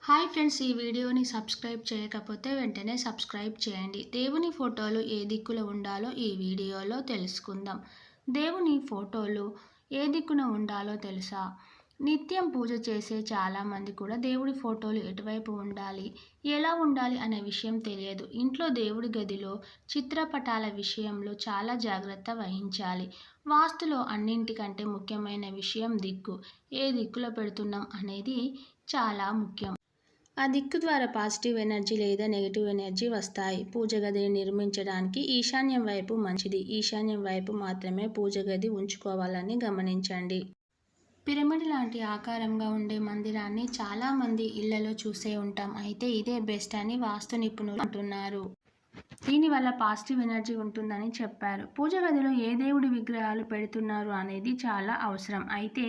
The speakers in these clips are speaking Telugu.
హాయ్ ఫ్రెండ్స్, ఈ వీడియోని సబ్స్క్రైబ్ చేయకపోతే వెంటనే సబ్స్క్రైబ్ చేయండి. దేవుని ఫోటోలు ఏ దిక్కులో ఉండాలో ఈ వీడియోలో తెలుసుకుందాం. దేవుని ఫోటోలు ఏ దిక్కున ఉండాలో తెలుసా? నిత్యం పూజ చేసే చాలామంది కూడా దేవుడి ఫోటోలు ఎటువైపు ఉండాలి, ఎలా ఉండాలి అనే విషయం తెలియదు. ఇంట్లో దేవుడి గదిలో చిత్రపటాల విషయంలో చాలా జాగ్రత్త వహించాలి. వాస్తులో అన్నింటికంటే ముఖ్యమైన విషయం దిక్కు. ఏ దిక్కులో పెడుతున్నాం అనేది చాలా ముఖ్యం. ఆ దిక్కు ద్వారా పాజిటివ్ ఎనర్జీ లేదా నెగిటివ్ ఎనర్జీ వస్తాయి. పూజ గదిని నిర్మించడానికి ఈశాన్యం వైపు మంచిది. ఈశాన్యం వైపు మాత్రమే పూజ గది ఉంచుకోవాలని గమనించండి. పిరమిడ్ లాంటి ఆకారంగా ఉండే మందిరాన్ని చాలామంది ఇళ్లలో చూసే ఉంటాం. అయితే ఇదే బెస్ట్ అని వాస్తు నిపుణులు అంటున్నారు. దీనివల్ల పాజిటివ్ ఎనర్జీ ఉంటుందని చెప్పారు. పూజ గదిలో ఏ దేవుడి విగ్రహాలు పెడుతున్నారు అనేది చాలా అవసరం. అయితే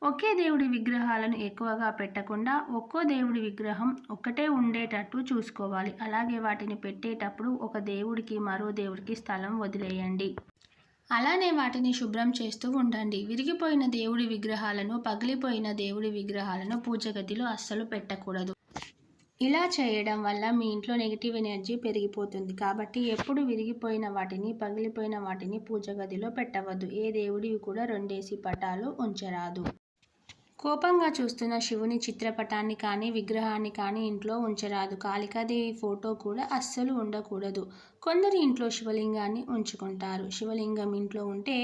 ఒకే దేవుడి విగ్రహాలను ఎక్కువగా పెట్టకుండా ఒక్కో దేవుడి విగ్రహం ఒక్కటే ఉండేటట్టు చూసుకోవాలి. అలాగే వాటిని పెట్టేటప్పుడు ఒక దేవుడికి మరో దేవుడికి స్థలం వదిలేయండి. అలానే వాటిని శుభ్రం చేస్తూ ఉండండి. విరిగిపోయిన దేవుడి విగ్రహాలను, పగిలిపోయిన దేవుడి విగ్రహాలను పూజ గదిలో అస్సలు పెట్టకూడదు. ఇలా చేయడం వల్ల మీ ఇంట్లో నెగిటివ్ ఎనర్జీ పెరిగిపోతుంది. కాబట్టి ఎప్పుడు విరిగిపోయిన వాటిని, పగిలిపోయిన వాటిని పూజ గదిలో పెట్టవద్దు. ఏ దేవుడివి కూడా రెండేసి పటాలు ఉంచరాదు. కోపంగా చూస్తున్న శివుని చిత్రపటాన్ని కానీ, విగ్రహాన్ని కానీ ఇంట్లో ఉంచరాదు. కాళికాదేవి ఫోటో కూడా అస్సలు ఉండకూడదు. కొందరు ఇంట్లో శివలింగాన్ని ఉంచుకుంటారు. శివలింగం ఇంట్లో ఉంటే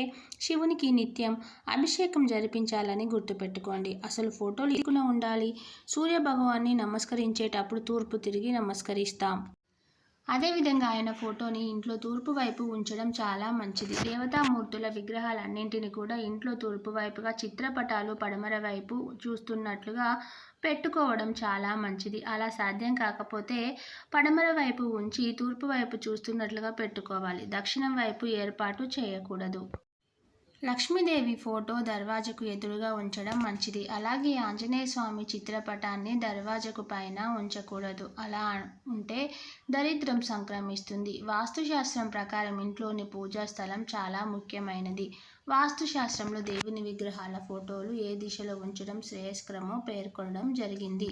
శివునికి నిత్యం అభిషేకం జరిపించాలని గుర్తుపెట్టుకోండి. అసలు ఫోటోలు దిక్కున ఉండాలి. సూర్య భగవాన్ని నమస్కరించేటప్పుడు తూర్పు తిరిగి నమస్కరిస్తాం. అదేవిధంగా ఆయన ఫోటోని ఇంట్లో తూర్పు వైపు ఉంచడం చాలా మంచిది. దేవతామూర్తుల విగ్రహాలన్నింటినీ కూడా ఇంట్లో తూర్పు వైపుగా, చిత్రపటాలు పడమర వైపు చూస్తున్నట్లుగా పెట్టుకోవడం చాలా మంచిది. అలా సాధ్యం కాకపోతే పడమర వైపు ఉంచి తూర్పు వైపు చూస్తున్నట్లుగా పెట్టుకోవాలి. దక్షిణం వైపు ఏర్పాటు చేయకూడదు. లక్ష్మీదేవి ఫోటో దర్వాజకు ఎదురుగా ఉంచడం మంచిది. అలాగే ఆంజనేయ స్వామి చిత్రపటాన్ని దర్వాజకు పైన ఉంచకూడదు. అలా ఉంటే దరిద్రం సంక్రమిస్తుంది. వాస్తుశాస్త్రం ప్రకారం ఇంట్లోని పూజా స్థలం చాలా ముఖ్యమైనది. వాస్తుశాస్త్రంలో దేవుని విగ్రహాల ఫోటోలు ఏ దిశలో ఉంచడం శ్రేయస్కరమో పేర్కొనడం జరిగింది.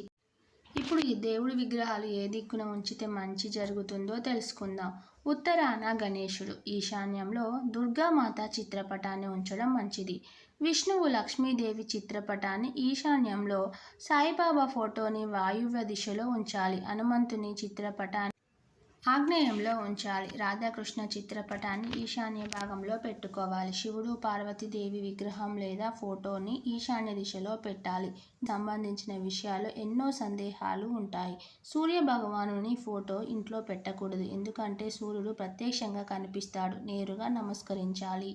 ఇప్పుడు ఈ దేవుడి విగ్రహాలు ఏ దిక్కున ఉంచితే మంచి జరుగుతుందో తెలుసుకుందాం. ఉత్తరాన గణేశుడు, ఈశాన్యంలో దుర్గామాత చిత్రపటాన్ని ఉంచడం మంచిది. విష్ణువు, లక్ష్మీదేవి చిత్రపటాన్ని ఈశాన్యంలో, సాయిబాబా ఫోటోని వాయువ్య దిశలో ఉంచాలి. హనుమంతుని చిత్రపటాన్ని ఆగ్నేయంలో ఉంచాలి. రాధాకృష్ణ చిత్రపటాన్ని ఈశాన్య భాగంలో పెట్టుకోవాలి. శివుడు, పార్వతీదేవి విగ్రహం లేదా ఫోటోని ఈశాన్య దిశలో పెట్టాలి. సంబంధించిన విషయాలు ఎన్నో సందేహాలు ఉంటాయి. సూర్య భగవానుని ఫోటో ఇంట్లో పెట్టకూడదు. ఎందుకంటే సూర్యుడు ప్రత్యక్షంగా కనిపిస్తాడు. నేరుగా నమస్కరించాలి.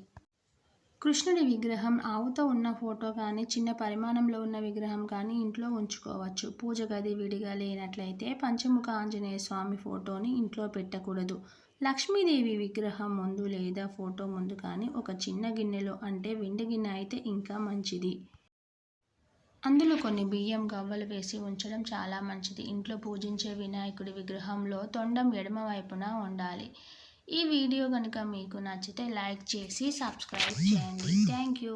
కృష్ణుడి విగ్రహం, ఆవుతో ఉన్న ఫోటో కానీ, చిన్న పరిమాణంలో ఉన్న విగ్రహం కానీ ఇంట్లో ఉంచుకోవచ్చు. పూజ గది విడిగా లేనట్లయితే పంచముఖ ఆంజనేయ స్వామి ఫోటోని ఇంట్లో పెట్టకూడదు. లక్ష్మీదేవి విగ్రహం ముందు లేదా ఫోటో ముందు కానీ ఒక చిన్న గిన్నెలో, అంటే వెండి గిన్నె అయితే ఇంకా మంచిది. అందులో కొన్ని బియ్యం గవ్వలు వేసి ఉంచడం చాలా మంచిది. ఇంట్లో పూజించే వినాయకుడి విగ్రహంలో తొండం ఎడమ వైపున ఉండాలి. ఈ వీడియో కనుక మీకు నచ్చితే లైక్ చేసి సబ్స్క్రైబ్ చేయండి. Thank you.